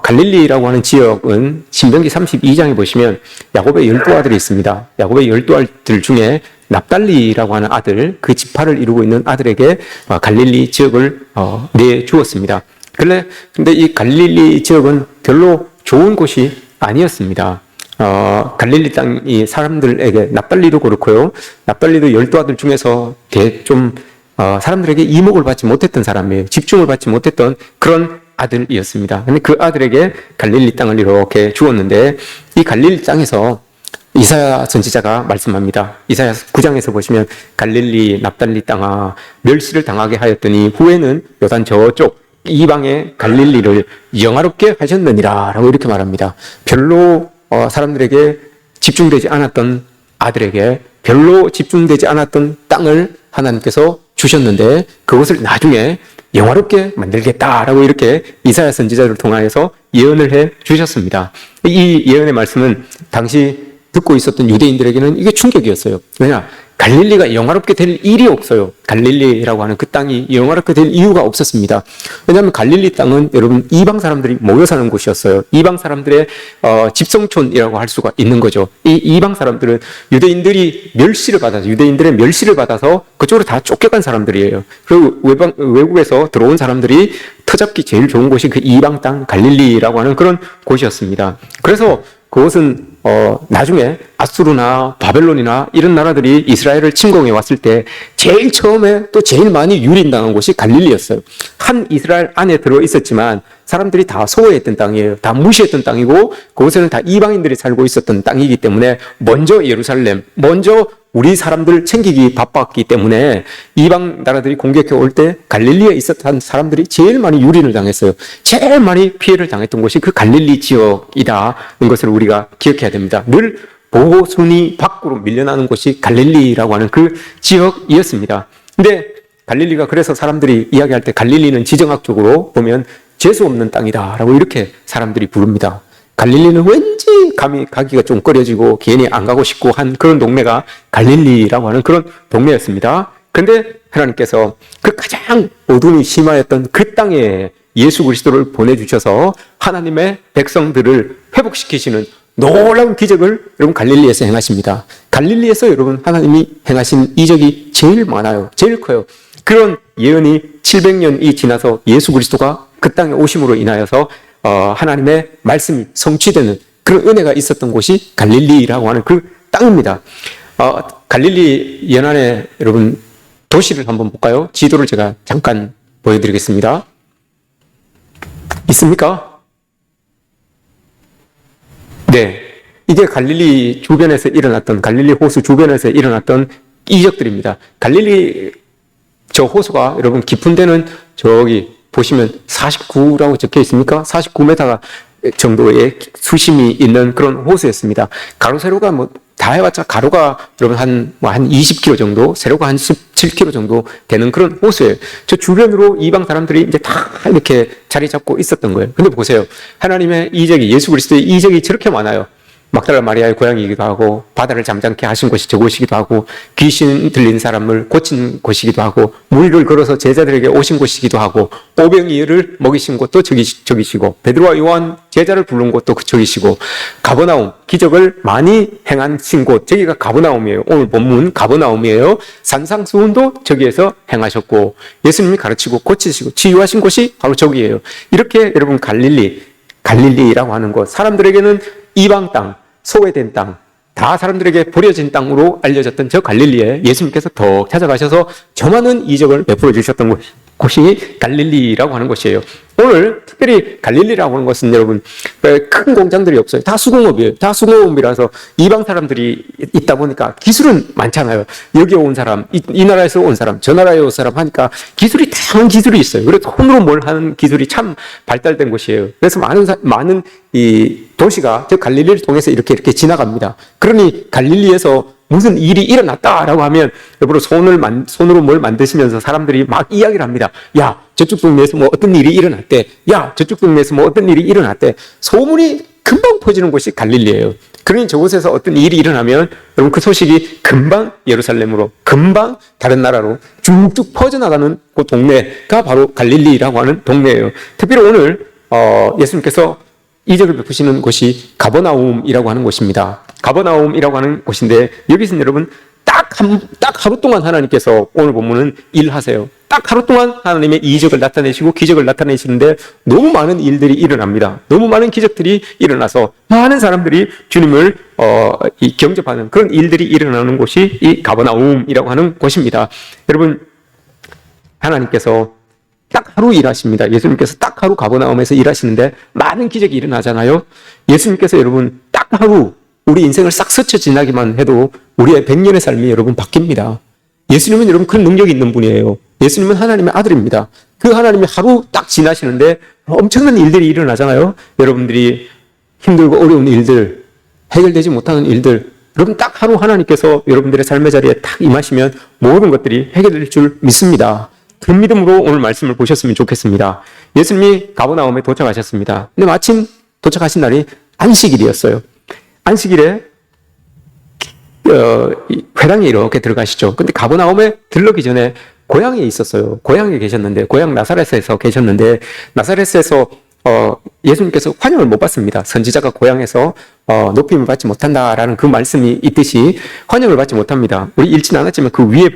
갈릴리라고 하는 지역은 신명기 32장에 보시면 야곱의 12아들이 있습니다. 야곱의 12아들 중에 납달리라고 하는 아들, 그 지파를 이루고 있는 아들에게 갈릴리 지역을 내주었습니다. 근데 이 갈릴리 지역은 별로 좋은 곳이 아니었습니다. 갈릴리 땅이 사람들에게, 납달리도 그렇고요. 납달리도 12아들 중에서 사람들에게 이목을 받지 못했던 사람이에요. 집중을 받지 못했던 그런 아들이었습니다. 근데 그 아들에게 갈릴리 땅을 이렇게 주었는데, 이 갈릴리 땅에서 이사야 선지자가 말씀합니다. 이사야 9장에서 보시면 갈릴리 납달리 땅아 멸시를 당하게 하였더니 후에는 요단 저쪽 이방의 갈릴리를 영화롭게 하셨느니라 라고 이렇게 말합니다. 별로 사람들에게 집중되지 않았던 아들에게 별로 집중되지 않았던 땅을 하나님께서 주셨는데 그것을 나중에 영화롭게 만들겠다라고 이렇게 이사야 선지자를 통하여서 예언을 해 주셨습니다. 이 예언의 말씀은 당시 듣고 있었던 유대인들에게는 이게 충격이었어요. 왜냐? 갈릴리가 영화롭게 될 일이 없어요. 갈릴리라고 하는 그 땅이 영화롭게 될 이유가 없었습니다. 왜냐하면 갈릴리 땅은 여러분 이방 사람들이 모여 사는 곳이었어요. 이방 사람들의 집성촌이라고 할 수가 있는 거죠. 이 이방 사람들은 유대인들의 멸시를 받아서 그쪽으로 다 쫓겨간 사람들이에요. 그리고 외국에서 들어온 사람들이 터잡기 제일 좋은 곳이 그 이방 땅 갈릴리라고 하는 그런 곳이었습니다. 그래서 그것은 나중에 아수르나 바벨론이나 이런 나라들이 이스라엘을 침공해 왔을 때 제일 처음에 또 제일 많이 유린당한 곳이 갈릴리였어요. 한 이스라엘 안에 들어 있었지만 사람들이 다 소외했던 땅이에요. 다 무시했던 땅이고 그곳에는 다 이방인들이 살고 있었던 땅이기 때문에 먼저 예루살렘, 먼저 우리 사람들 챙기기 바빴기 때문에 이방 나라들이 공격해 올 때 갈릴리에 있었던 사람들이 제일 많이 유린을 당했어요. 제일 많이 피해를 당했던 곳이 그 갈릴리 지역이다는 것을 우리가 기억해야 됩니다. 늘 보고 순위 밖으로 밀려나는 곳이 갈릴리라고 하는 그 지역이었습니다. 근데 갈릴리가 그래서 사람들이 이야기할 때 갈릴리는 지정학적으로 보면 재수 없는 땅이다라고 이렇게 사람들이 부릅니다. 갈릴리는 왠지 감히 가기가 좀 꺼려지고 괜히 안 가고 싶고 한 그런 동네가 갈릴리라고 하는 그런 동네였습니다. 근데 하나님께서 그 가장 어둠이 심하였던 그 땅에 예수 그리스도를 보내주셔서 하나님의 백성들을 회복시키시는 놀라운 기적을 여러분 갈릴리에서 행하십니다. 갈릴리에서 여러분 하나님이 행하신 이적이 제일 많아요. 제일 커요. 그런 예언이 700년이 지나서 예수 그리스도가 그 땅에 오심으로 인하여서 하나님의 말씀이 성취되는 그런 은혜가 있었던 곳이 갈릴리라고 하는 그 땅입니다. 갈릴리 연안에 여러분 도시를 한번 볼까요? 지도를 제가 잠깐 보여드리겠습니다. 있습니까? 네. 이게 갈릴리 주변에서 일어났던, 갈릴리 호수 주변에서 일어났던 이적들입니다. 갈릴리 저 호수가 여러분 깊은 데는 저기 보시면 49라고 적혀 있습니까? 49m 정도의 수심이 있는 그런 호수였습니다. 가로 세로가 다 해봤자 가로가 여러분 한 20km 정도, 세로가 한 17km 정도 되는 그런 호수예요. 저 주변으로 이방 사람들이 이제 다 이렇게 자리 잡고 있었던 거예요. 근데 보세요. 하나님의 이적이, 예수 그리스도의 이적이 저렇게 많아요. 막달라 마리아의 고향이기도 하고 바다를 잠잠케 하신 곳이 저곳이기도 하고 귀신 들린 사람을 고친 곳이기도 하고 물을 걸어서 제자들에게 오신 곳이기도 하고 오병이어를 먹이신 곳도 저기시고 베드로와 요한 제자를 부른 곳도 저기시고 가버나움 기적을 많이 행하신 곳 저기가 가버나움이에요. 오늘 본문 가버나움이에요. 산상수훈도 저기에서 행하셨고 예수님이 가르치고 고치시고 치유하신 곳이 바로 저기예요. 이렇게 여러분 갈릴리라고 하는 곳 사람들에게는 이방 땅, 소외된 땅, 다 사람들에게 버려진 땅으로 알려졌던 저 갈릴리에 예수님께서 더 찾아가셔서 저 많은 이적을 베풀어 주셨던 곳이 갈릴리라고 하는 곳이에요. 오늘 특별히 갈릴리라고 하는 것은 여러분 큰 공장들이 없어요. 다 수공업이에요. 다 수공업이라서 이방 사람들이 있다 보니까 기술은 많잖아요. 여기 온 사람, 이 나라에서 온 사람, 저 나라에 온 사람 하니까 기술이 다양한 기술이 있어요. 그래서 손으로 뭘 하는 기술이 참 발달된 곳이에요. 그래서 많은 이 도시가 저 갈릴리를 통해서 이렇게 지나갑니다. 그러니 갈릴리에서 무슨 일이 일어났다라고 하면 여러분 손으로 뭘 만드시면서 사람들이 막 이야기를 합니다. 야, 저쪽 동네에서 뭐 어떤 일이 일어났대. 야, 저쪽 동네에서 뭐 어떤 일이 일어났대. 소문이 금방 퍼지는 곳이 갈릴리예요. 그러니 저곳에서 어떤 일이 일어나면 여러분 그 소식이 금방 예루살렘으로, 금방 다른 나라로 쭉쭉 퍼져나가는 그 동네가 바로 갈릴리라고 하는 동네예요. 특별히 오늘 예수님께서 이적을 베푸시는 곳이 가버나움이라고 하는 곳입니다. 가버나움이라고 하는 곳인데 여기서는 여러분 딱 하루 동안 하나님께서 오늘 본문은 일하세요. 딱 하루 동안 하나님의 이적을 나타내시고 기적을 나타내시는데 너무 많은 일들이 일어납니다. 너무 많은 기적들이 일어나서 많은 사람들이 주님을 경접하는 그런 일들이 일어나는 곳이 이 가버나움이라고 하는 곳입니다. 여러분 하나님께서 딱 하루 일하십니다. 예수님께서 딱 하루 가버나움에서 일하시는데 많은 기적이 일어나잖아요. 예수님께서 여러분 딱 하루 우리 인생을 싹 스쳐 지나기만 해도 우리의 100년의 삶이 여러분 바뀝니다. 예수님은 여러분 큰 능력이 있는 분이에요. 예수님은 하나님의 아들입니다. 그 하나님이 하루 딱 지나시는데 엄청난 일들이 일어나잖아요. 여러분들이 힘들고 어려운 일들, 해결되지 못하는 일들, 여러분 딱 하루 하나님께서 여러분들의 삶의 자리에 딱 임하시면 모든 것들이 해결될 줄 믿습니다. 그 믿음으로 오늘 말씀을 보셨으면 좋겠습니다. 예수님이 가버나움에 도착하셨습니다. 근데 마침 도착하신 날이 안식일이었어요. 안식일에 회당에 이렇게 들어가시죠. 근데 가버나움에 들르기 전에 고향에 있었어요. 고향에 계셨는데, 고향 나사렛에서 계셨는데, 나사렛에서 예수님께서 환영을 못 받습니다. 선지자가 고향에서 높임을 받지 못한다라는 그 말씀이 있듯이 환영을 받지 못합니다. 우리 읽지는 않았지만 그 위에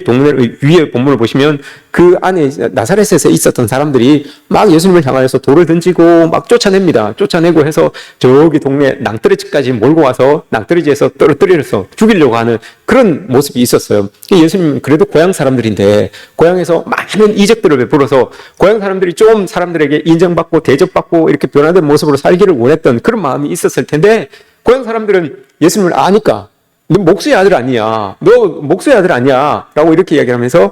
본문을 보시면 그 안에 나사렛에서 있었던 사람들이 막 예수님을 향하여서 돌을 던지고 막 쫓아냅니다. 쫓아내고 해서 저기 동네 낭떠러지까지 몰고 와서 낭떠러지에서 떨어뜨려서 죽이려고 하는 그런 모습이 있었어요. 예수님 그래도 고향 사람들인데 고향에서 많은 이적들을 베풀어서 고향 사람들이 좀 사람들에게 인정받고 대접받고 이렇게 변화된 모습으로 살기를 원했던 그런 마음이 있었을 텐데 고향 사람들은 예수님을 아니까 너 목수의 아들 아니야. 너 목수의 아들 아니야. 라고 이렇게 이야기하면서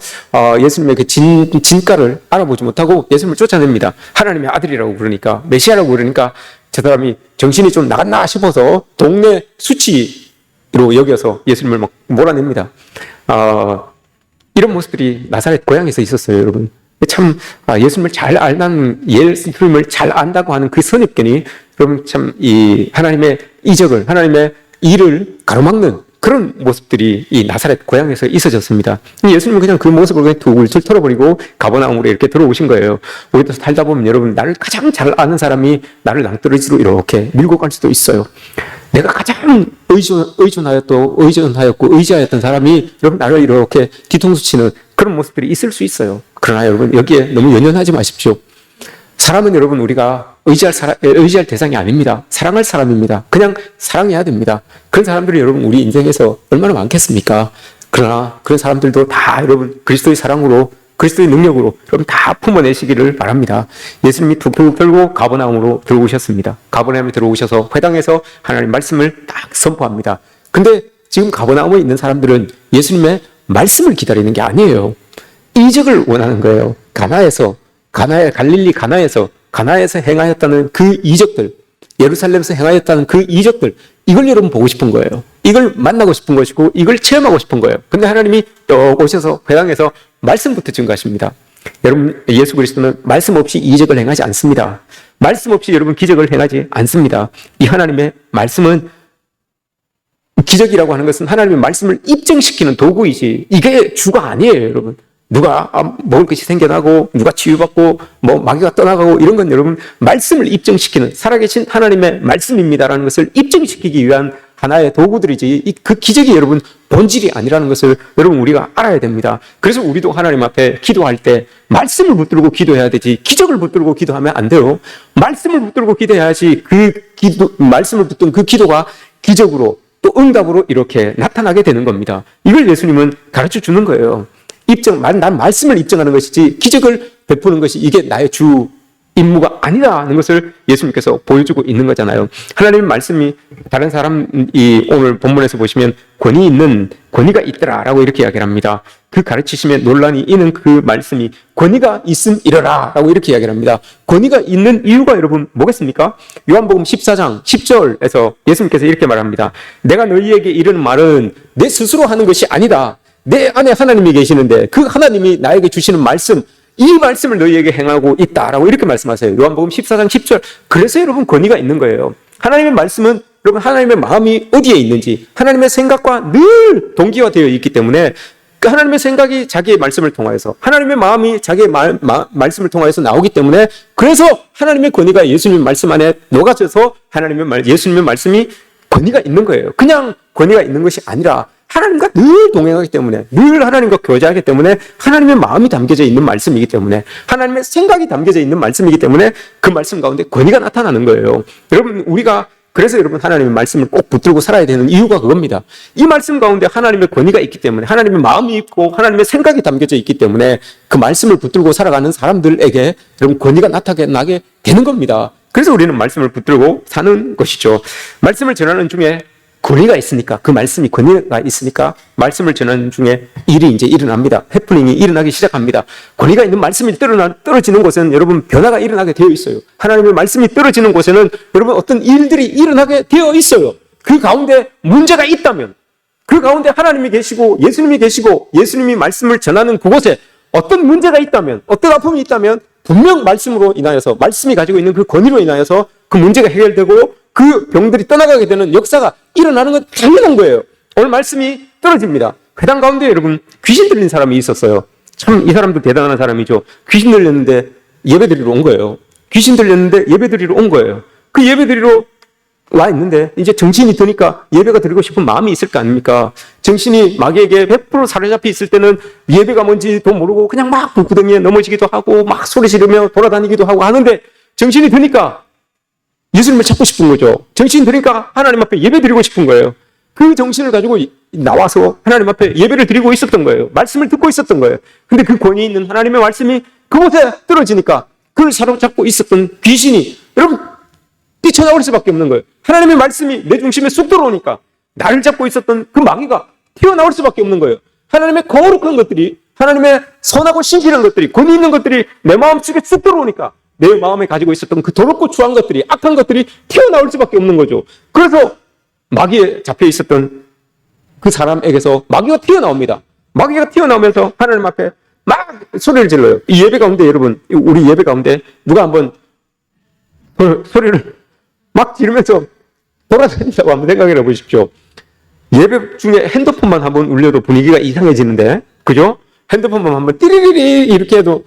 예수님의 그 진가를 알아보지 못하고 예수님을 쫓아냅니다. 하나님의 아들이라고 그러니까 메시아라고 그러니까 저 사람이 정신이 좀 나갔나 싶어서 동네 수치로 여겨서 예수님을 막 몰아냅니다. 이런 모습들이 나사렛 고향에서 있었어요, 여러분. 참 예수님을 잘 알는 예수님을 잘 안다고 하는 그 선입견이 여러분 참 이 하나님의 이적을 하나님의 일을 가로막는 그런 모습들이 이 나사렛 고향에서 있어졌습니다. 예수님은 그냥 그 모습을 그냥 툭 털어버리고 가버나움으로 이렇게 들어오신 거예요. 우리도 살다 보면 여러분 나를 가장 잘 아는 사람이 나를 낭떠러지로 이렇게 밀고 갈 수도 있어요. 내가 가장 의존하였고 의지하였던 사람이 여러분 나를 이렇게 뒤통수 치는 그런 모습들이 있을 수 있어요. 그러나 여러분 여기에 너무 연연하지 마십시오. 사람은 여러분 우리가 의지할 대상이 아닙니다. 사랑할 사람입니다. 그냥 사랑해야 됩니다. 그런 사람들이 여러분 우리 인생에서 얼마나 많겠습니까? 그러나 그런 사람들도 다 여러분 그리스도의 사랑으로 그리스도의 능력으로 여러분 다 품어내시기를 바랍니다. 예수님이 툭툭 들고 가버나움으로 들어오셨습니다. 가버나움에 들어오셔서 회당에서 하나님 말씀을 딱 선포합니다. 근데 지금 가버나움에 있는 사람들은 예수님의 말씀을 기다리는 게 아니에요. 이적을 원하는 거예요. 갈릴리 가나에서 행하였다는 그 이적들, 예루살렘에서 행하였다는 그 이적들, 이걸 여러분 보고 싶은 거예요. 이걸 만나고 싶은 것이고 이걸 체험하고 싶은 거예요. 근데 하나님이 오셔서 회당에서 말씀부터 증거하십니다. 여러분 예수 그리스도는 말씀 없이 이적을 행하지 않습니다. 말씀 없이 여러분 기적을 행하지 않습니다. 이 하나님의 말씀은 기적이라고 하는 것은 하나님의 말씀을 입증시키는 도구이지 이게 주가 아니에요, 여러분. 누가 먹을 것이 생겨나고 누가 치유받고 뭐 마귀가 떠나가고 이런 건 여러분 말씀을 입증시키는 살아계신 하나님의 말씀입니다라는 것을 입증시키기 위한 하나의 도구들이지 그 기적이 여러분 본질이 아니라는 것을 여러분 우리가 알아야 됩니다. 그래서 우리도 하나님 앞에 기도할 때 말씀을 붙들고 기도해야 되지 기적을 붙들고 기도하면 안 돼요. 말씀을 붙들고 기도해야지 말씀을 붙든 그 기도가 기적으로 또 응답으로 이렇게 나타나게 되는 겁니다. 이걸 예수님은 가르쳐 주는 거예요. 난 말씀을 입증하는 것이지 기적을 베푸는 것이 이게 나의 주 임무가 아니라는 것을 예수님께서 보여주고 있는 거잖아요. 하나님의 말씀이 다른 사람이 오늘 본문에서 보시면 권위가 있더라라고 이렇게 이야기를 합니다. 그 가르치심에 논란이 있는 그 말씀이 권위가 있음이러라라고 이렇게 이야기를 합니다. 권위가 있는 이유가 여러분 뭐겠습니까? 요한복음 14장 10절에서 예수님께서 이렇게 말합니다. 내가 너희에게 이르는 말은 내 스스로 하는 것이 아니다. 내 안에 하나님이 계시는데 그 하나님이 나에게 주시는 말씀 이 말씀을 너희에게 행하고 있다라고 이렇게 말씀하세요. 요한복음 14장 10절. 그래서 여러분 권위가 있는 거예요. 하나님의 말씀은 여러분 하나님의 마음이 어디에 있는지 하나님의 생각과 늘 동기화되어 있기 때문에 그 하나님의 생각이 자기의 말씀을 통하여서, 하나님의 마음이 자기의 말씀을 통하여서 나오기 때문에, 그래서 하나님의 권위가 예수님 말씀 안에 녹아져서 예수님의 말씀이 권위가 있는 거예요. 그냥 권위가 있는 것이 아니라 하나님과 늘 동행하기 때문에, 늘 하나님과 교제하기 때문에, 하나님의 마음이 담겨져 있는 말씀이기 때문에, 하나님의 생각이 담겨져 있는 말씀이기 때문에 그 말씀 가운데 권위가 나타나는 거예요. 여러분, 그래서 여러분 하나님의 말씀을 꼭 붙들고 살아야 되는 이유가 그겁니다. 이 말씀 가운데 하나님의 권위가 있기 때문에, 하나님의 마음이 있고 하나님의 생각이 담겨져 있기 때문에 그 말씀을 붙들고 살아가는 사람들에게 여러분 권위가 나타나게 되는 겁니다. 그래서 우리는 말씀을 붙들고 사는 것이죠. 말씀을 전하는 중에 권위가 있으니까, 그 말씀이 권위가 있으니까 말씀을 전하는 중에 일이 이제 일어납니다. 해프닝이 일어나기 시작합니다. 권위가 있는 말씀이 떨어지는 곳에는 여러분 변화가 일어나게 되어 있어요. 하나님의 말씀이 떨어지는 곳에는 여러분 어떤 일들이 일어나게 되어 있어요. 그 가운데 문제가 있다면, 그 가운데 하나님이 계시고 예수님이 계시고 예수님이 말씀을 전하는 그곳에 어떤 문제가 있다면, 어떤 아픔이 있다면 분명 말씀으로 인하여서, 말씀이 가지고 있는 그 권위로 인하여서 그 문제가 해결되고 그 병들이 떠나가게 되는 역사가 일어나는 건 당연한 거예요. 오늘 말씀이 떨어집니다. 회당 가운데 여러분 귀신 들린 사람이 있었어요. 참 이 사람도 대단한 사람이죠. 귀신 들렸는데 예배 드리러 온 거예요. 귀신 들렸는데 예배 드리러 온 거예요. 그 예배 드리러 와 있는데 이제 정신이 드니까 예배가 드리고 싶은 마음이 있을 거 아닙니까? 정신이 마귀에게 100% 사로잡혀 있을 때는 예배가 뭔지도 모르고 그냥 막 불구덩이에 넘어지기도 하고 막 소리 지르며 돌아다니기도 하고 하는데, 정신이 드니까 예수님을 찾고 싶은 거죠. 정신이 드니까 하나님 앞에 예배 드리고 싶은 거예요. 그 정신을 가지고 나와서 하나님 앞에 예배를 드리고 있었던 거예요. 말씀을 듣고 있었던 거예요. 근데 그 권위 있는 하나님의 말씀이 그곳에 떨어지니까 그걸 사로잡고 있었던 귀신이 여러분 뛰쳐나올 수밖에 없는 거예요. 하나님의 말씀이 내 중심에 쑥 들어오니까 나를 잡고 있었던 그 마귀가 튀어나올 수밖에 없는 거예요. 하나님의 거룩한 것들이, 하나님의 선하고 신실한 것들이, 권위 있는 것들이 내 마음속에 쑥 들어오니까 내 마음에 가지고 있었던 그 더럽고 추한 것들이, 악한 것들이 튀어나올 수밖에 없는 거죠. 그래서 마귀에 잡혀 있었던 그 사람에게서 마귀가 튀어나옵니다. 마귀가 튀어나오면서 하나님 앞에 막 소리를 질러요. 이 예배 가운데 여러분, 우리 예배 가운데 누가 한번 소리를 막 지르면서 돌아다닌다고 한번 생각해 보십시오. 예배 중에 핸드폰만 한번 울려도 분위기가 이상해지는데, 그죠? 핸드폰만 한번 띠리리리 이렇게 해도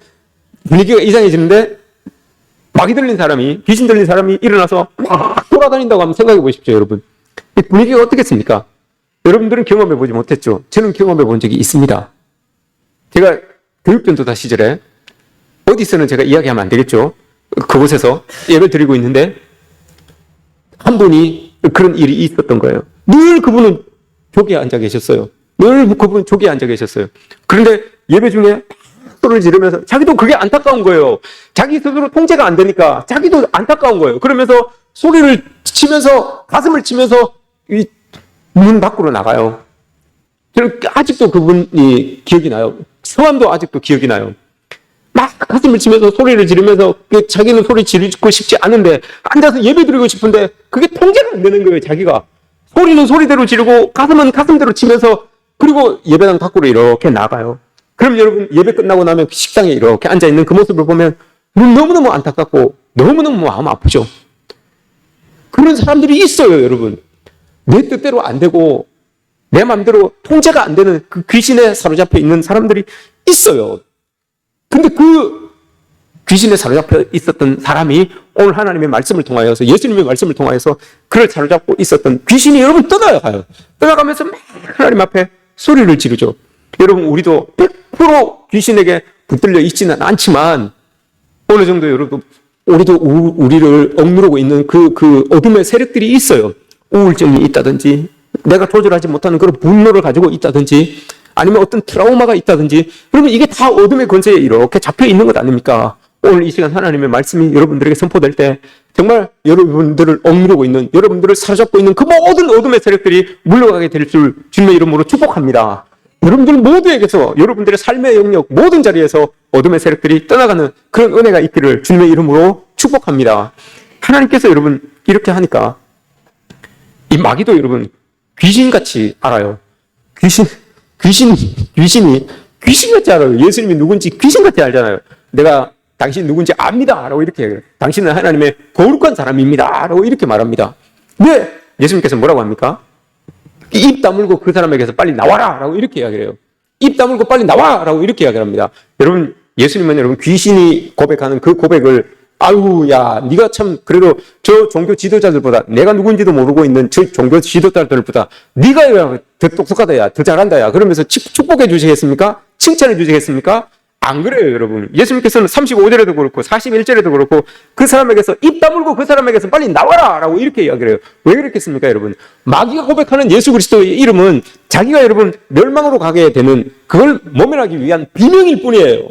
분위기가 이상해지는데, 마귀 들린 사람이, 귀신 들린 사람이 일어나서 막 돌아다닌다고 한번 생각해 보십시오, 여러분. 이 분위기가 어떻겠습니까? 여러분들은 경험해 보지 못했죠? 저는 경험해 본 적이 있습니다. 제가 교육전도사 시절에 어디서는 제가 이야기하면 안 되겠죠? 그곳에서 예배를 드리고 있는데 한 분이 그런 일이 있었던 거예요. 늘 그분은 조기에 앉아 계셨어요. 늘 그분은 조기에 앉아 계셨어요. 그런데 예배 중에 소리를 지르면서 자기도 그게 안타까운 거예요. 자기 스스로 통제가 안 되니까 자기도 안타까운 거예요. 그러면서 소리를 치면서, 가슴을 치면서 이 문 밖으로 나가요. 저는 아직도 그분이 기억이 나요. 성함도 아직도 기억이 나요. 막 가슴을 치면서 소리를 지르면서 자기는 소리 지르고 싶지 않은데 앉아서 예배 드리고 싶은데 그게 통제가 안 되는 거예요. 자기가 소리는 소리대로 지르고 가슴은 가슴대로 치면서, 그리고 예배당 밖으로 이렇게 나가요. 그럼 여러분 예배 끝나고 나면 식당에 이렇게 앉아있는 그 모습을 보면 너무너무 안타깝고 너무너무 마음 아프죠. 그런 사람들이 있어요. 여러분, 내 뜻대로 안 되고 내 마음대로 통제가 안 되는 그 귀신에 사로잡혀 있는 사람들이 있어요. 근데 그 귀신에 사로잡혀 있었던 사람이 오늘 하나님의 말씀을 통하여서, 예수님의 말씀을 통하여서 그를 사로잡고 있었던 귀신이 여러분 떠나가요. 떠나가면서 막 하나님 앞에 소리를 지르죠. 여러분, 우리도 100% 귀신에게 붙들려 있지는 않지만 어느 정도 여러분, 우리도 우리를 억누르고 있는 그 어둠의 세력들이 있어요. 우울증이 있다든지, 내가 조절하지 못하는 그런 분노를 가지고 있다든지, 아니면 어떤 트라우마가 있다든지, 여러분 이게 다 어둠의 권세에 이렇게 잡혀 있는 것 아닙니까? 오늘 이 시간 하나님의 말씀이 여러분들에게 선포될 때 정말 여러분들을 억누르고 있는, 여러분들을 사로잡고 있는 그 모든 어둠의 세력들이 물러가게 될 줄 주님의 이름으로 축복합니다. 여러분들 모두에게서, 여러분들의 삶의 영역 모든 자리에서 어둠의 세력들이 떠나가는 그런 은혜가 있기를 주님의 이름으로 축복합니다. 하나님께서 여러분 이렇게 하니까 이 마귀도 여러분 귀신같이 알아요. 귀신이 귀신같이 알아요. 예수님이 누군지 귀신같이 알잖아요. 내가 당신 누군지 압니다 라고 이렇게 해요. 당신은 하나님의 거룩한 사람입니다 라고 이렇게 말합니다. 네, 예수님께서 뭐라고 합니까? 입 다물고 그 사람에게서 빨리 나와라 라고 이렇게 이야기를 해요. 입 다물고 빨리 나와라고 이렇게 이야기를 합니다. 여러분, 예수님은 여러분 귀신이 고백하는 그 고백을 아유, 야, 네가 참 그래도 저 종교 지도자들보다 내가 누군지도 모르고 있는 저 종교 지도자들보다 네가 더 똑똑하다, 야, 더 잘한다, 야. 그러면서 축복해 주시겠습니까? 칭찬해 주시겠습니까? 안 그래요, 여러분. 예수님께서는 35절에도 그렇고 41절에도 그렇고 그 사람에게서 입 다물고 그 사람에게서 빨리 나와라! 라고 이렇게 이야기를 해요. 왜 그렇겠습니까, 여러분? 마귀가 고백하는 예수 그리스도의 이름은 자기가 여러분 멸망으로 가게 되는 그걸 모면하기 위한 비명일 뿐이에요.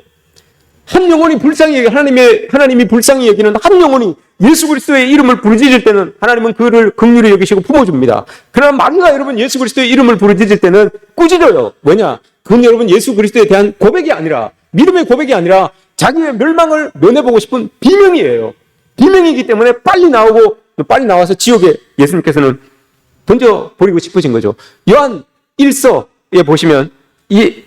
한 영혼이 불쌍히 여기 하나님이 불쌍히 여기는 한 영혼이 예수 그리스도의 이름을 부르짖을 때는 하나님은 그를 긍휼히 여기시고 품어줍니다. 그러나 마귀가 여러분 예수 그리스도의 이름을 부르짖을 때는 꾸짖어요. 뭐냐? 그건 여러분 예수 그리스도에 대한 고백이 아니라 믿음의 고백이 아니라 자기의 멸망을 면해보고 싶은 비명이에요. 비명이기 때문에 빨리 나오고 빨리 나와서 지옥에 예수님께서는 던져버리고 싶으신 거죠. 요한 1서에 보시면 이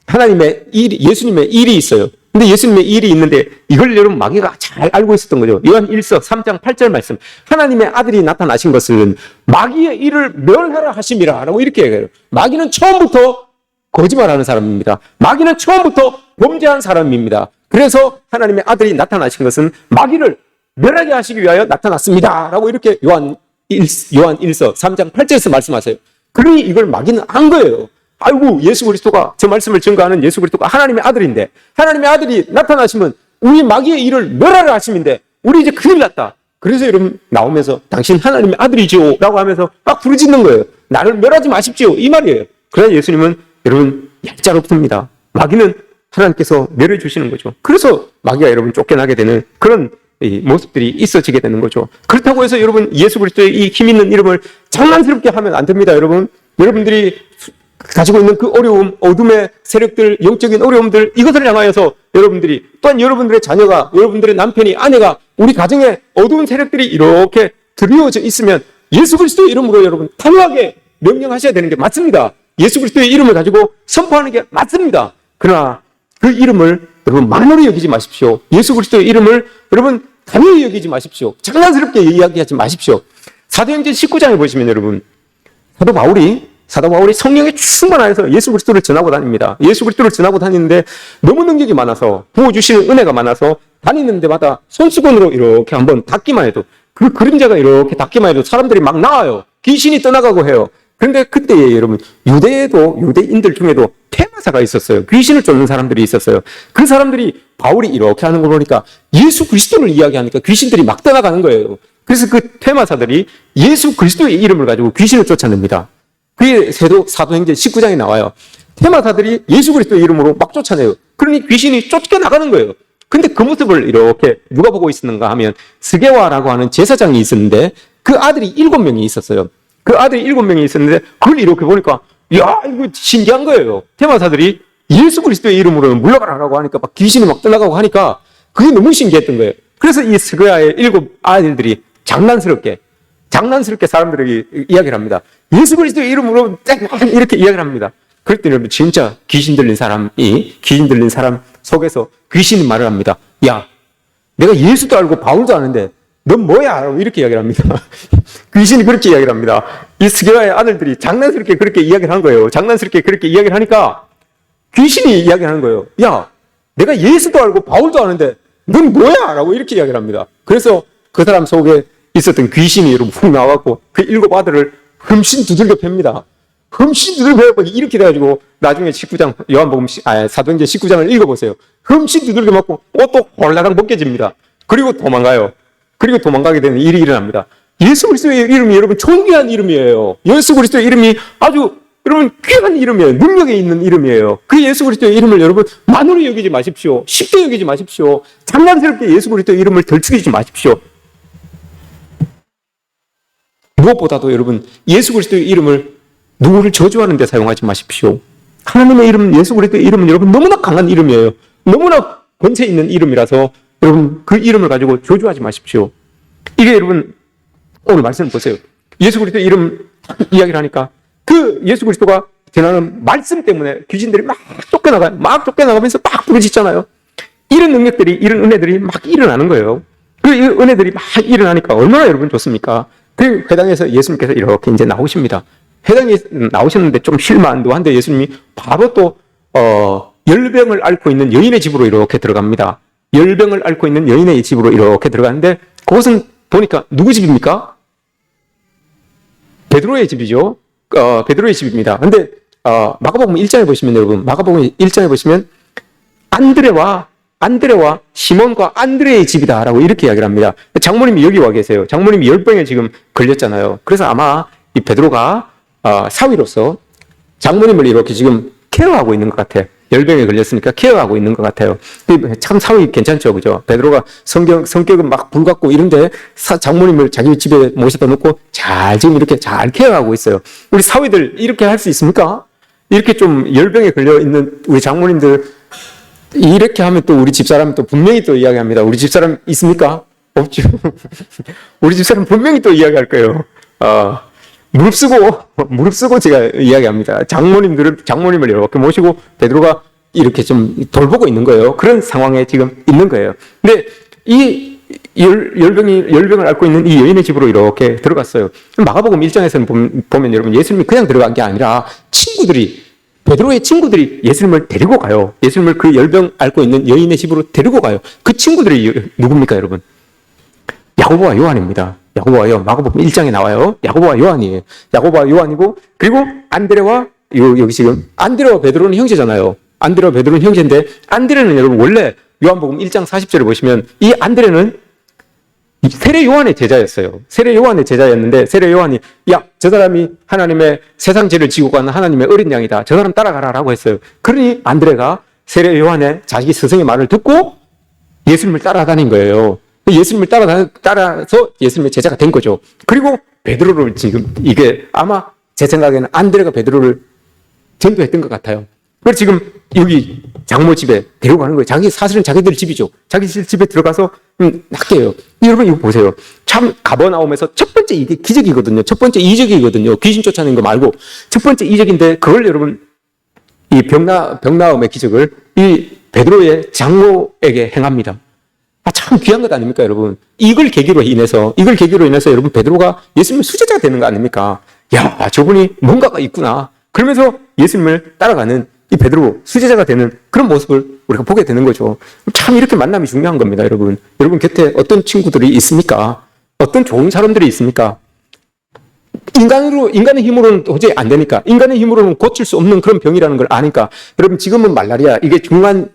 하나님의 예수님의 일이 있어요. 근데 예수님의 일이 있는데 이걸 여러분 마귀가 잘 알고 있었던 거죠. 요한 1서 3장 8절 말씀. 하나님의 아들이 나타나신 것은 마귀의 일을 멸하라 하심이라 라고 이렇게 얘기해요. 마귀는 처음부터 거짓말하는 사람입니다. 마귀는 처음부터 범죄한 사람입니다. 그래서 하나님의 아들이 나타나신 것은 마귀를 멸하게 하시기 위하여 나타났습니다. 라고 이렇게 요한 1서 3장 8절에서 말씀하세요. 그러니 이걸 마귀는 안 거예요. 아이고, 예수 그리스도가, 저 말씀을 증거하는 예수 그리스도가 하나님의 아들인데, 하나님의 아들이 나타나시면 우리 마귀의 일을 멸하라 하심인데, 우리 이제 큰일 났다. 그래서 여러분 나오면서 당신 하나님의 아들이지요 라고 하면서 막 부르짖는 거예요. 나를 멸하지 마십시오. 이 말이에요. 그러나 예수님은 여러분 얄짤없습니다. 마귀는 하나님께서 멸해 주시는 거죠. 그래서 마귀가 여러분 쫓겨나게 되는 그런 모습들이 있어지게 되는 거죠. 그렇다고 해서 여러분 예수 그리스도의 이 힘 있는 이름을 장난스럽게 하면 안 됩니다. 여러분들이 가지고 있는 그 어려움, 어둠의 세력들, 영적인 어려움들, 이것을 향하여서 여러분들이, 또한 여러분들의 자녀가, 여러분들의 남편이, 아내가, 우리 가정에 어두운 세력들이 이렇게 드리워져 있으면 예수 그리스도의 이름으로 여러분 단호하게 명령하셔야 되는 게 맞습니다. 예수 그리스도의 이름을 가지고 선포하는 게 맞습니다. 그러나 그 이름을 여러분 만으로 여기지 마십시오. 예수 그리스도의 이름을 여러분 가벼이 여기지 마십시오. 장난스럽게 이야기하지 마십시오. 사도행전 19장에 보시면 여러분 사도 바울이 성령에 충만하여서 예수 그리스도를 전하고 다닙니다. 예수 그리스도를 전하고 다니는데 너무 능력이 많아서 부어주시는 은혜가 많아서 다니는 데마다 손수건으로 이렇게 한번 닦기만 해도 그 그림자가 이렇게 닦기만 해도 사람들이 막 나와요. 귀신이 떠나가고 해요. 그런데 그때에 여러분 유대인들 중에도 퇴마사가 있었어요. 귀신을 쫓는 사람들이 있었어요. 그 사람들이 바울이 이렇게 하는 걸 보니까 예수 그리스도를 이야기하니까 귀신들이 막 떠나가는 거예요. 그래서 그 퇴마사들이 예수 그리스도의 이름을 가지고 귀신을 쫓아냅니다. 그게 사도행전 19장에 나와요. 퇴마사들이 예수 그리스도의 이름으로 막 쫓아내요. 그러니 귀신이 쫓겨나가는 거예요. 근데 그 모습을 이렇게 누가 보고 있었는가 하면 스게와라고 하는 제사장이 있었는데 그 아들이 7명이 있었어요. 그 아들이 7명이 있었는데 그걸 이렇게 보니까 야, 이거 신기한 거예요. 퇴마사들이 예수 그리스도의 이름으로 물러가라고 하니까 막 귀신이 막 떠나가고 하니까 그게 너무 신기했던 거예요. 그래서 이 스게와의 7 아들들이 장난스럽게 사람들에게 이야기를 합니다. 예수 그리스도의 이름으로 이렇게 이야기를 합니다. 그랬더니 여러분 진짜 귀신 들린 사람 속에서 귀신이 말을 합니다. 야, 내가 예수도 알고 바울도 아는데 넌 뭐야? 이렇게 이야기를 합니다. 귀신이 그렇게 이야기를 합니다. 이 스게와의 아들들이 장난스럽게 그렇게 이야기를 한 거예요. 장난스럽게 그렇게 이야기를 하니까 귀신이 이야기를 하는 거예요. 야, 내가 예수도 알고 바울도 아는데 넌 뭐야? 라고 이렇게 이야기를 합니다. 그래서 그 사람 속에 있었던 귀신이 여러분 훅 나와갖고 그 7 아들을 흠씬 두들겨 팹니다. 흠씬 두들겨 펴고 이렇게 돼가지고 나중에 19장 사도행전 19장을 읽어보세요. 흠씬 두들겨 맞고 옷도 홀라당 벗겨집니다. 그리고 도망가요. 그리고 도망가게 되는 일이 일어납니다. 예수 그리스도의 이름이 여러분 존귀한 이름이에요. 예수 그리스도의 이름이 아주 여러분 귀한 이름이에요. 능력이 있는 이름이에요. 그 예수 그리스도의 이름을 여러분 만으로 여기지 마십시오. 쉽게 여기지 마십시오. 장난스럽게 예수 그리스도의 이름을 덜추기지 마십시오. 무엇보다도 여러분 예수 그리스도의 이름을 누구를 저주하는 데 사용하지 마십시오. 하나님의 이름, 예수 그리스도의 이름은 여러분 너무나 강한 이름이에요. 너무나 권세 있는 이름이라서 여러분 그 이름을 가지고 저주하지 마십시오. 이게 여러분 오늘 말씀 보세요. 예수 그리스도의 이름 이야기를 하니까 그 예수 그리스도가 전하는 말씀 때문에 귀신들이 막 쫓겨나가요. 막 쫓겨나가면서 막 부르짖잖아요. 이런 능력들이, 이런 은혜들이 막 일어나는 거예요. 그 은혜들이 막 일어나니까 얼마나 여러분 좋습니까? 그 회당에서 예수님께서 이렇게 이제 나오십니다. 회당에 나오셨는데 좀 쉴만도 한데 예수님이 바로 또 열병을 앓고 있는 여인의 집으로 이렇게 들어갑니다. 열병을 앓고 있는 여인의 집으로 이렇게 들어가는데 그것은 보니까 누구 집입니까? 베드로의 집이죠. 베드로의 집입니다. 근데 마가복음 1장에 보시면 여러분, 마가복음 1장에 보시면 안드레와 시몬과 안드레의 집이다라고 이렇게 이야기를 합니다. 장모님이 여기 와 계세요. 장모님이 열병에 지금 걸렸잖아요. 그래서 아마 이 베드로가 사위로서 장모님을 이렇게 지금 케어하고 있는 것 같아요. 열병에 걸렸으니까 케어하고 있는 것 같아요. 참 사위 괜찮죠, 그죠? 베드로가 성격은 막 불같고 이런데 장모님을 자기 집에 모셔다 놓고 지금 이렇게 잘 케어하고 있어요. 우리 사위들 이렇게 할 수 있습니까? 이렇게 좀 열병에 걸려 있는 우리 장모님들 이렇게 하면 또 우리 집사람 또 분명히 또 이야기합니다. 우리 집사람 있습니까? 없죠. 우리 집사람 분명히 또 이야기할 거예요. 무릎 쓰고 제가 이야기합니다. 장모님을 이렇게 모시고 베드로가 이렇게 좀 돌보고 있는 거예요. 그런 상황에 지금 있는 거예요. 근데 이 열병을 앓고 있는 이 여인의 집으로 이렇게 들어갔어요. 마가복음 1장에서는 보면 여러분 예수님이 그냥 들어간 게 아니라 베드로의 친구들이 예수님을 데리고 가요. 예수님을 그 열병 앓고 있는 여인의 집으로 데리고 가요. 그 친구들이 누굽니까, 여러분? 야고보와 요한입니다. 야고보와 요한, 마가복음 1장에 나와요. 야고보와 요한이에요. 야고보와 요한이고, 그리고 안드레와, 여기 지금, 안드레와 베드로는 형제잖아요. 안드레와 베드로는 형제인데, 안드레는 여러분, 원래 요한복음 1장 40절에 보시면, 이 안드레는 세례 요한의 제자였어요. 세례 요한의 제자였는데, 세례 요한이, 야, 저 사람이 하나님의 세상 죄를 지고 가는 하나님의 어린 양이다. 저 사람 따라가라라고 했어요. 그러니 안드레가 세례 요한의 자기 스승의 말을 듣고 예수님을 따라다닌 거예요. 예수님을 따라서 예수님의 제자가 된 거죠. 그리고 베드로를 지금 이게 아마 제 생각에는 안드레가 베드로를 전도했던 것 같아요. 그래서 지금 여기 장모 집에 데려가는 거예요. 사실은 자기들 집이죠. 자기 집에 들어가서 학교예요. 여러분 이거 보세요. 참 가버나움에서 첫 번째 이게 기적이거든요. 첫 번째 이적이거든요. 귀신 쫓아내는 거 말고 첫 번째 이적인데 그걸 여러분 이 병나음의 기적을 이 베드로의 장모에게 행합니다. 참 귀한 것 아닙니까, 여러분? 이걸 계기로 인해서 여러분 베드로가 예수님의 수제자가 되는 거 아닙니까? 야, 저분이 뭔가가 있구나. 그러면서 예수님을 따라가는 이 베드로 수제자가 되는 그런 모습을 우리가 보게 되는 거죠. 참 이렇게 만남이 중요한 겁니다, 여러분. 여러분 곁에 어떤 친구들이 있습니까? 어떤 좋은 사람들이 있습니까? 인간의 힘으로는 도저히 안 되니까, 인간의 힘으로는 고칠 수 없는 그런 병이라는 걸 아니까, 여러분 지금은 말라리아, 이게 중한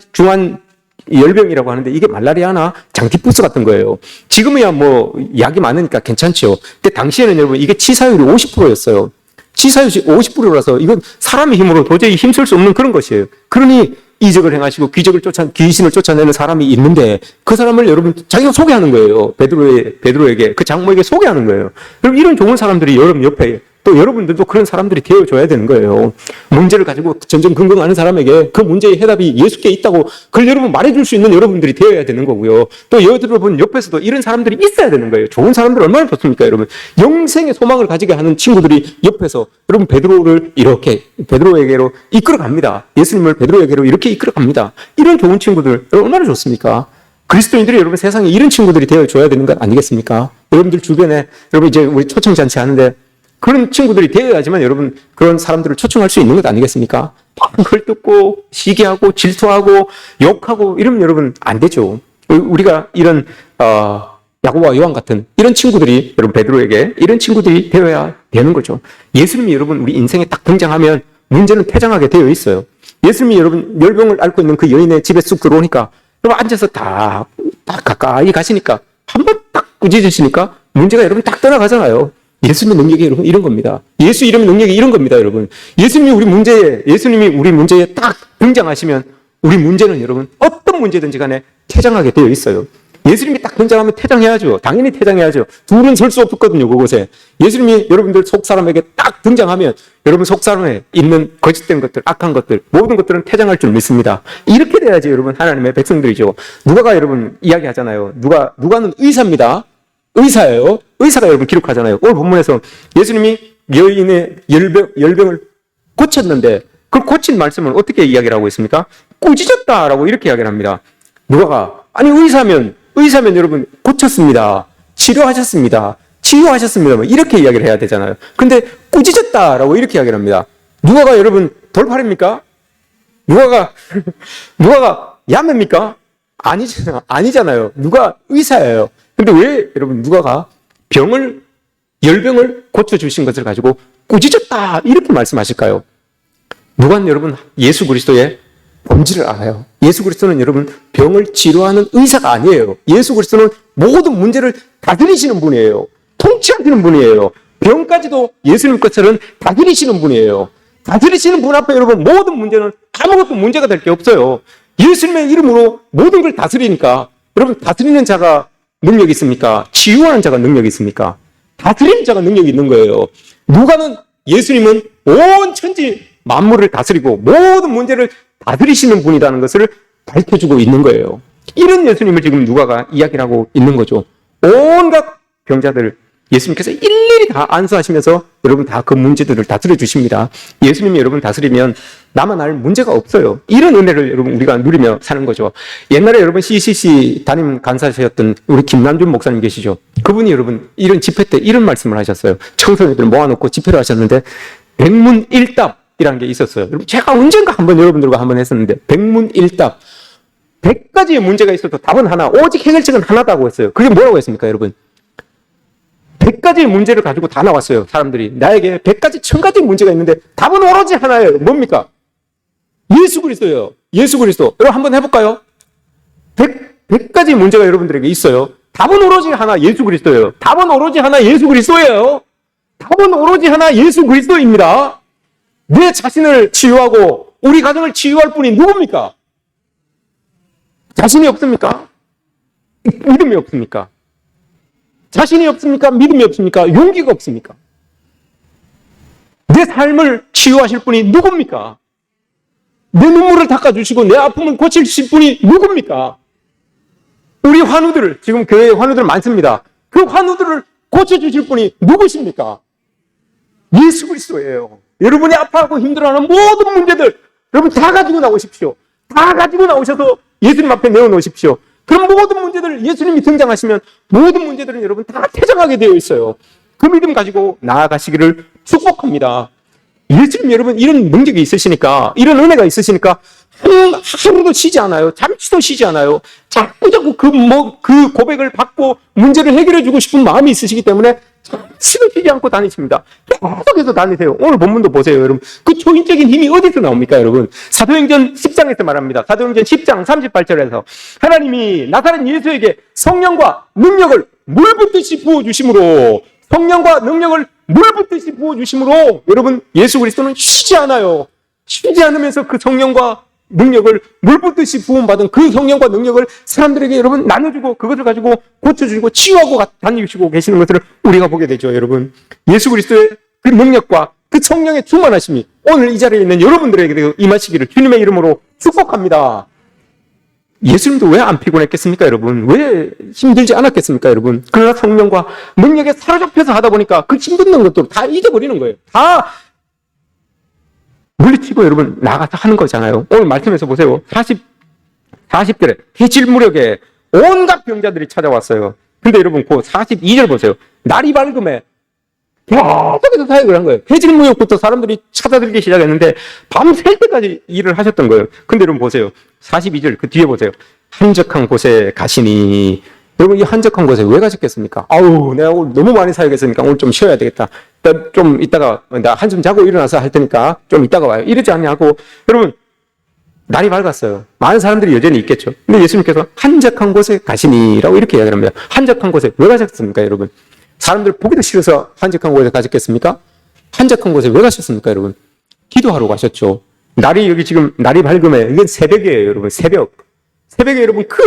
열병이라고 하는데 이게 말라리아나 장티푸스 같은 거예요. 지금이야 뭐 약이 많으니까 괜찮죠. 근데 당시에는 여러분 이게 치사율이 50%였어요. 치사율이 50%라서 이건 사람의 힘으로 도저히 힘쓸 수 없는 그런 것이에요. 그러니 이적을 행하시고 귀신을 쫓아내는 사람이 있는데 그 사람을 여러분 자기가 소개하는 거예요. 베드로에게 그 장모에게 소개하는 거예요. 그럼 이런 좋은 사람들이 여러분 옆에 또 여러분들도 그런 사람들이 되어줘야 되는 거예요. 문제를 가지고 전전긍긍하는 사람에게 그 문제의 해답이 예수께 있다고 그걸 여러분 말해줄 수 있는 여러분들이 되어야 되는 거고요. 또 여러분 옆에서도 이런 사람들이 있어야 되는 거예요. 좋은 사람들 얼마나 좋습니까, 여러분? 영생의 소망을 가지게 하는 친구들이 옆에서 여러분 베드로에게로 이끌어갑니다. 예수님을 베드로에게로 이렇게 이끌어갑니다. 이런 좋은 친구들 얼마나 좋습니까? 그리스도인들이 여러분 세상에 이런 친구들이 되어줘야 되는 것 아니겠습니까? 여러분들 주변에 여러분 이제 우리 초청잔치 하는데 그런 친구들이 되어야지만 여러분 그런 사람들을 초청할 수 있는 것 아니겠습니까? 그걸 듣고 시기하고 질투하고 욕하고 이러면 여러분 안 되죠. 우리가 이런 야고보와 요한 같은 이런 친구들이 여러분 베드로에게 이런 친구들이 되어야 되는 거죠. 예수님이 여러분 우리 인생에 딱 등장하면 문제는 퇴장하게 되어 있어요. 예수님이 여러분 열병을 앓고 있는 그 여인의 집에 쑥 들어오니까 여러분 앉아서 딱 가까이 가시니까 한 번 딱 꾸짖으시니까 문제가 여러분 딱 떠나가잖아요. 예수님의 능력이 여러분 이런 겁니다. 예수 이름의 능력이 이런 겁니다, 여러분. 예수님이 우리 문제에 딱 등장하시면 우리 문제는 여러분 어떤 문제든지 간에 퇴장하게 되어 있어요. 예수님이 딱 등장하면 퇴장해야죠. 당연히 퇴장해야죠. 둘은 설 수 없거든요, 그곳에. 예수님이 여러분들 속사람에게 딱 등장하면 여러분 속사람에 있는 거짓된 것들, 악한 것들, 모든 것들은 퇴장할 줄 믿습니다. 이렇게 돼야지 여러분 하나님의 백성들이죠. 누가가 여러분 이야기하잖아요. 누가는 의사입니다. 의사예요. 의사가 여러분 기록하잖아요. 오늘 본문에서 예수님이 여인의 열병을 고쳤는데 그 고친 말씀을 어떻게 이야기를 하고 있습니까? 꾸짖었다라고 이렇게 이야기를 합니다. 누가가 아니 의사면 여러분 고쳤습니다. 치료하셨습니다. 치유하셨습니다. 뭐 이렇게 이야기를 해야 되잖아요. 근데 꾸짖었다라고 이렇게 이야기를 합니다. 누가가 여러분 돌팔입니까? 누가가 야매입니까? 아니잖아요. 누가 의사예요. 근데 왜 여러분 누가가 열병을 고쳐주신 것을 가지고 꾸짖었다 이렇게 말씀하실까요? 누가는 여러분 예수 그리스도의 본질을 알아요. 예수 그리스도는 여러분 병을 치료하는 의사가 아니에요. 예수 그리스도는 모든 문제를 다스리시는 분이에요. 통치하시는 분이에요. 병까지도 예수님 것처럼 다스리시는 분이에요. 다스리시는 분 앞에 여러분 모든 문제는 아무것도 문제가 될 게 없어요. 예수님의 이름으로 모든 걸 다스리니까 여러분 다스리는 자가 능력이 있습니까? 치유하는 자가 능력이 있습니까? 다스리는 자가 능력이 있는 거예요. 누가는 예수님은 온 천지 만물을 다스리고 모든 문제를 다스리시는 분이라는 것을 밝혀주고 있는 거예요. 이런 예수님을 지금 누가가 이야기를 하고 있는 거죠. 온갖 병자들 예수님께서 일일이 다 안수하시면서 여러분 다 그 문제들을 다스려 주십니다. 예수님이 여러분 다스리면 나만 알 문제가 없어요. 이런 은혜를 여러분 우리가 누리며 사는 거죠. 옛날에 여러분 CCC 담임 간사셨던 우리 김남준 목사님 계시죠. 그분이 여러분 이런 집회 때 이런 말씀을 하셨어요. 청소년들 모아놓고 집회를 하셨는데 백문일답이라는 게 있었어요. 여러분 제가 언젠가 한번 여러분들과 한번 했었는데 백문일답 100가지의 문제가 있어도 답은 하나, 오직 해결책은 하나다고 했어요. 그게 뭐라고 했습니까 여러분? 100가지의 문제를 가지고 다 나왔어요. 사람들이 나에게 100가지 1000가지 문제가 있는데 답은 오로지 하나예요. 뭡니까? 예수 그리스도예요. 예수 그리스도. 여러분 한번 해볼까요? 100가지 문제가 여러분들에게 있어요. 답은 오로지 하나 예수 그리스도예요. 답은 오로지 하나 예수 그리스도예요. 답은 오로지 하나 예수 그리스도입니다. 내 자신을 치유하고 우리 가정을 치유할 분이 누굽니까? 자신이 없습니까? 믿음이 없습니까? 자신이 없습니까? 믿음이 없습니까? 용기가 없습니까? 내 삶을 치유하실 분이 누굽니까? 내 눈물을 닦아주시고 내 아픔을 고치실 분이 누굽니까? 우리 환우들을, 지금 교회에 환우들 많습니다. 그 환우들을 고쳐주실 분이 누구십니까? 예수 그리스도예요. 여러분이 아파하고 힘들어하는 모든 문제들 여러분 다 가지고 나오십시오. 다 가지고 나오셔서 예수님 앞에 내어놓으십시오. 그럼 모든 문제들 예수님이 등장하시면 모든 문제들은 여러분 다 퇴장하게 되어 있어요. 그 믿음 가지고 나아가시기를 축복합니다. 예수님 여러분 이런 능력이 있으시니까 이런 은혜가 있으시니까 하루도 쉬지 않아요. 잠시도 쉬지 않아요. 자꾸 그 고백을 받고 문제를 해결해 주고 싶은 마음이 있으시기 때문에 잠시도 쉬지 않고 다니십니다. 계속해서 다니세요. 오늘 본문도 보세요, 여러분. 그 초인적인 힘이 어디서 나옵니까, 여러분? 사도행전 10장에서 말합니다. 사도행전 10장 38절에서 하나님이 나사렛 예수에게 성령과 능력을 물 붓듯이 부어주심으로 성령과 능력을 물 붓듯이 부어주심으로 여러분 예수 그리스도는 쉬지 않아요. 쉬지 않으면서 그 성령과 능력을 물 붓듯이 부음받은 그 성령과 능력을 사람들에게 여러분 나눠주고 그것을 가지고 고쳐주시고 치유하고 다니시고 계시는 것을 우리가 보게 되죠. 여러분 예수 그리스도의 그 능력과 그 성령의 충만하심이 오늘 이 자리에 있는 여러분들에게 임하시기를 주님의 이름으로 축복합니다. 예수님도 왜 안 피곤했겠습니까 여러분? 왜 힘들지 않았겠습니까 여러분? 그러나 성령과 능력에 사로잡혀서 하다 보니까 그 힘든 것도 다 잊어버리는 거예요. 다 물리치고 여러분 나가서 하는 거잖아요. 오늘 말씀에서 보세요. 40절에 해질 무렵에 온갖 병자들이 찾아왔어요. 근데 여러분 그 42절 보세요. 날이 밝음에 계속해서 사역을 한 거예요. 해질 무렵부터 사람들이 찾아들기 시작했는데 밤샐 때까지 일을 하셨던 거예요. 근데 여러분 보세요. 42절 그 뒤에 보세요. 한적한 곳에 가시니 여러분 이 한적한 곳에 왜 가셨겠습니까? 아우 내가 오늘 너무 많이 사역했으니까 오늘 좀 쉬어야 되겠다. 좀 이따가 나 한숨 자고 일어나서 할 테니까 좀 이따가 와요. 이러지 않냐고 여러분 날이 밝았어요. 많은 사람들이 여전히 있겠죠. 근데 예수님께서 한적한 곳에 가시니라고 이렇게 이야기를 합니다. 한적한 곳에 왜 가셨습니까 여러분? 사람들 보기도 싫어서 한적한 곳에 가셨겠습니까? 한적한 곳에 왜 가셨습니까 여러분? 기도하러 가셨죠. 여기 지금 날이 밝음에 이건 새벽이에요 여러분. 새벽에 여러분 그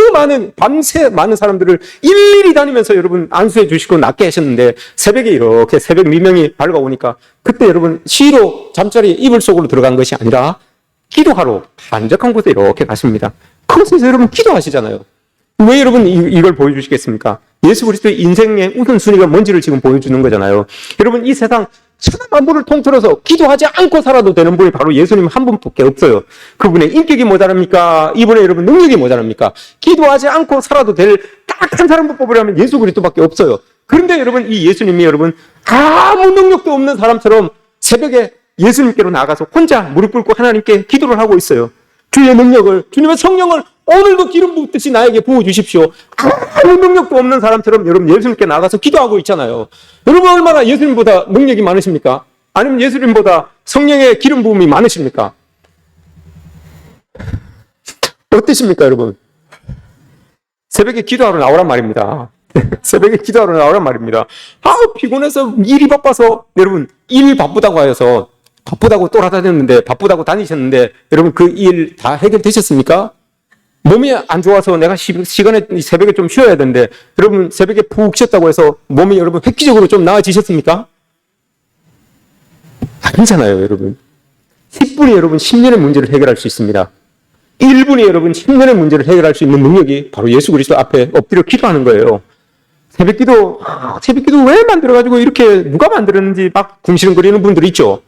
밤새 많은 사람들을 일일이 다니면서 여러분 안수해 주시고 낫게 하셨는데 새벽에 이렇게 새벽 미명이 밝아오니까 그때 여러분 시로 잠자리 이불 속으로 들어간 것이 아니라 기도하러 한적한 곳에 이렇게 가십니다. 그곳에서 여러분 기도하시잖아요. 왜 여러분 이걸 보여주시겠습니까? 예수 그리스도의 인생의 우선순위가 뭔지를 지금 보여주는 거잖아요. 여러분 이 세상 천하 만물을 통틀어서 기도하지 않고 살아도 되는 분이 바로 예수님 한 분밖에 없어요. 그분의 인격이 모자랍니까? 이분의 여러분 능력이 모자랍니까? 기도하지 않고 살아도 될 딱 한 사람만 뽑으려면 예수 그리스도밖에 없어요. 그런데 여러분, 이 예수님이 여러분 아무 능력도 없는 사람처럼 새벽에 예수님께로 나가서 혼자 무릎 꿇고 하나님께 기도를 하고 있어요. 주의 능력을, 주님의 성령을 오늘도 기름 붓듯이 나에게 부어주십시오. 아무 능력도 없는 사람처럼 여러분 예수님께 나가서 기도하고 있잖아요. 여러분 얼마나 예수님보다 능력이 많으십니까? 아니면 예수님보다 성령의 기름 부음이 많으십니까? 어떠십니까, 여러분? 새벽에 기도하러 나오란 말입니다. 새벽에 기도하러 나오란 말입니다. 피곤해서 일이 바빠서, 여러분, 일 바쁘다고 하여서, 바쁘다고 돌아다녔는데, 바쁘다고 다니셨는데, 여러분, 그 일 다 해결되셨습니까? 몸이 안 좋아서 내가 시간에, 새벽에 좀 쉬어야 되는데, 여러분, 새벽에 푹 쉬었다고 해서 몸이 여러분 획기적으로 좀 나아지셨습니까? 아니잖아요, 여러분. 10분이 여러분 10년의 문제를 해결할 수 있습니다. 1분이 여러분 10년의 문제를 해결할 수 있는 능력이 바로 예수 그리스도 앞에 엎드려 기도하는 거예요. 새벽 기도 왜 만들어가지고 이렇게 누가 만들었는지 막 궁시렁거리는 분들이 있죠.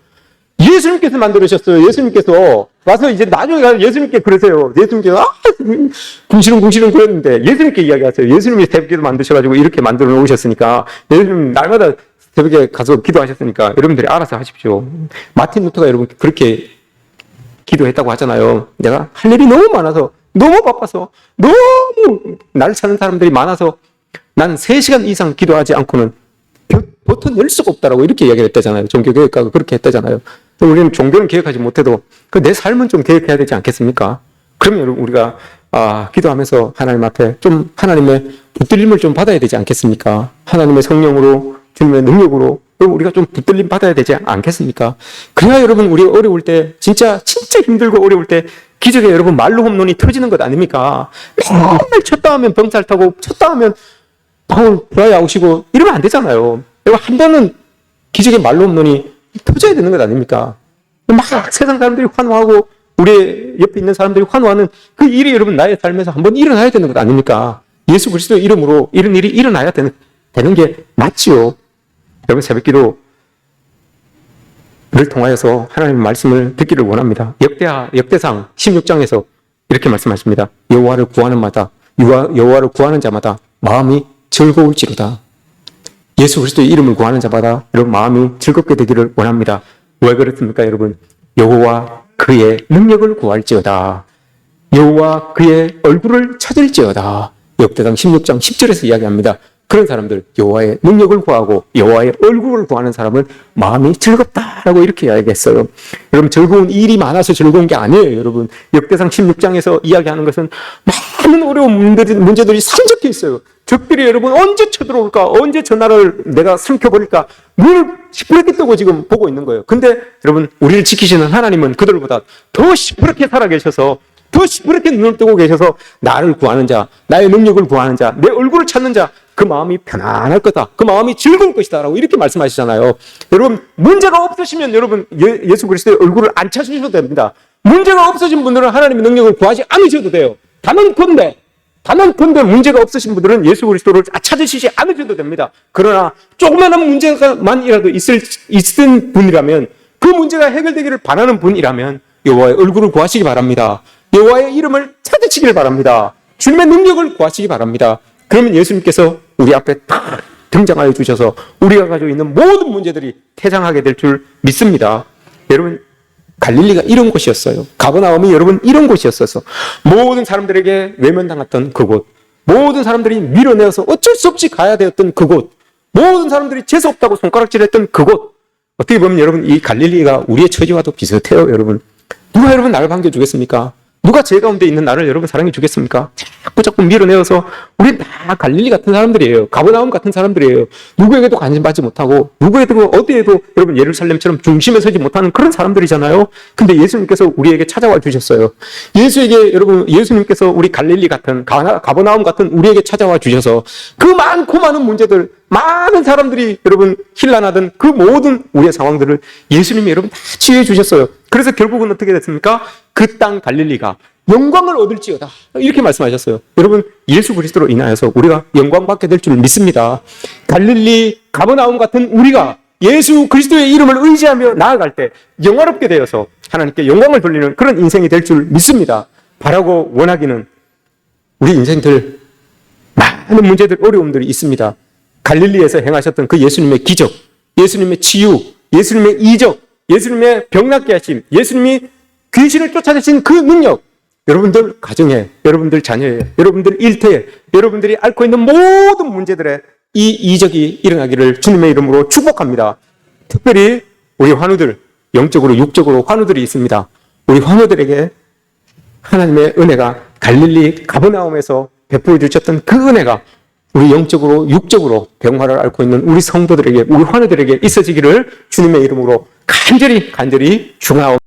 예수님께서 만들으셨어요. 예수님께서 와서 이제 나중에 가서 예수님께 그러세요. 예수님께서 궁시렁 그랬는데 예수님께 이야기하세요. 예수님이 새벽 기도 만드셔가지고 이렇게 만들어 놓으셨으니까 예수님 날마다 새벽에 가서 기도하셨으니까 여러분들이 알아서 하십시오. 마틴 루터가 여러분 그렇게 기도했다고 하잖아요. 내가 할 일이 너무 많아서, 너무 바빠서, 너무 날 찾는 사람들이 많아서 난 3시간 이상 기도하지 않고는 버튼 열 수가 없다라고 이렇게 이야기를 했다잖아요. 종교개혁가가 그렇게 했다잖아요. 우리는 종교는 개혁하지 못해도 내 삶은 좀 개혁해야 되지 않겠습니까? 그러면 여러분 우리가 기도하면서 하나님 앞에 좀 하나님의 붙들림을 좀 받아야 되지 않겠습니까? 하나님의 성령으로, 주님의 능력으로 우리가 좀 붙들림 받아야 되지 않겠습니까? 그래야 여러분 우리 어려울 때 진짜 힘들고 어려울 때 기적에 여러분 말로 홈런이 터지는 것 아닙니까? 맨날 쳤다 하면 병살 타고 쳤다 하면 바울 브라이 아웃이고 이러면 안 되잖아요. 여러분 한 번은 기적의 말로 홈런이 터져야 되는 것 아닙니까? 막 세상 사람들이 환호하고 우리 옆에 있는 사람들이 환호하는 그 일이 여러분 나의 삶에서 한번 일어나야 되는 것 아닙니까? 예수 그리스도의 이름으로 이런 일이 일어나야 되는 게 맞지요. 여러분 새벽 기도를 통하여서 하나님의 말씀을 듣기를 원합니다. 역대상 16장에서 이렇게 말씀하십니다. 여호와를 구하는 자마다 마음이 즐거울지로다. 예수 그리스도의 이름을 구하는 자마다 여러분 마음이 즐겁게 되기를 원합니다. 왜 그렇습니까, 여러분? 여호와 그의 능력을 구할지어다. 여호와 그의 얼굴을 찾을지어다. 역대상 16장 10절에서 이야기합니다. 그런 사람들, 여호와의 능력을 구하고 여호와의 얼굴을 구하는 사람은 마음이 즐겁다라고 이렇게 이야기했어요. 여러분 즐거운 일이 많아서 즐거운 게 아니에요. 여러분 역대상 16장에서 이야기하는 것은 많은 어려운 문제들이 산적해 있어요. 적들이 여러분 언제 쳐들어올까, 언제 저 나라를 내가 삼켜버릴까 눈을 시퍼렇게 뜨고 지금 보고 있는 거예요. 근데 여러분 우리를 지키시는 하나님은 그들보다 더 시퍼렇게 살아계셔서, 더 시퍼렇게 눈을 뜨고 계셔서 나를 구하는 자, 나의 능력을 구하는 자, 내 얼굴을 찾는 자, 그 마음이 편안할 거다. 그 마음이 즐거울 것이다. 라고 이렇게 말씀하시잖아요. 여러분, 문제가 없으시면 여러분, 예수 그리스도의 얼굴을 안 찾으셔도 됩니다. 문제가 없으신 분들은 하나님의 능력을 구하지 않으셔도 돼요. 단언컨대 문제가 없으신 분들은 예수 그리스도를 찾으시지 않으셔도 됩니다. 그러나 조그마한 문제만이라도 있은 분이라면, 그 문제가 해결되기를 바라는 분이라면 여호와의 얼굴을 구하시기 바랍니다. 여호와의 이름을 찾으시길 바랍니다. 주님의 능력을 구하시기 바랍니다. 그러면 예수님께서 우리 앞에 딱 등장하여 주셔서 우리가 가지고 있는 모든 문제들이 퇴장하게 될 줄 믿습니다. 여러분 갈릴리가 이런 곳이었어요. 가버나움이 여러분 이런 곳이었어서 모든 사람들에게 외면당했던 그곳, 모든 사람들이 밀어내어서 어쩔 수 없이 가야 되었던 그곳, 모든 사람들이 재수없다고 손가락질했던 그곳. 어떻게 보면 여러분 이 갈릴리가 우리의 처지와도 비슷해요. 여러분 누가 여러분 나를 반겨주겠습니까? 누가 제 가운데 있는 나를 여러분 사랑해 주겠습니까? 자꾸 밀어내어서 우리 다 갈릴리 같은 사람들이에요. 가버나움 같은 사람들이에요. 누구에게도 관심받지 못하고 누구에도 어디에도 여러분 예루살렘처럼 중심에 서지 못하는 그런 사람들이잖아요. 근데 예수님께서 우리에게 찾아와 주셨어요. 예수님께서 우리 갈릴리 같은 가버나움 같은 우리에게 찾아와 주셔서 그 많고 많은 문제들, 많은 사람들이 여러분 힐난하던 그 모든 우리의 상황들을 예수님이 여러분 다 치유해 주셨어요. 그래서 결국은 어떻게 됐습니까? 그 땅 갈릴리가 영광을 얻을지어다. 이렇게 말씀하셨어요. 여러분 예수 그리스도로 인하여서 우리가 영광받게 될 줄 믿습니다. 갈릴리, 가버나움 같은 우리가 예수 그리스도의 이름을 의지하며 나아갈 때 영화롭게 되어서 하나님께 영광을 돌리는 그런 인생이 될 줄 믿습니다. 바라고 원하기는 우리 인생들 많은 문제들, 어려움들이 있습니다. 갈릴리에서 행하셨던 그 예수님의 기적, 예수님의 치유, 예수님의 이적, 예수님의 병 낫게 하심, 예수님이 귀신을 쫓아내신 그 능력, 여러분들 가정에, 여러분들 자녀에, 여러분들 일터에, 여러분들이 앓고 있는 모든 문제들에 이 이적이 일어나기를 주님의 이름으로 축복합니다. 특별히 우리 환우들, 영적으로 육적으로 환우들이 있습니다. 우리 환우들에게 하나님의 은혜가 갈릴리 가버나움에서 베풀어 주셨던 그 은혜가 우리 영적으로 육적으로 병화를 앓고 있는 우리 성도들에게, 우리 환우들에게 있어지기를 주님의 이름으로 간절히 축원하옵니다.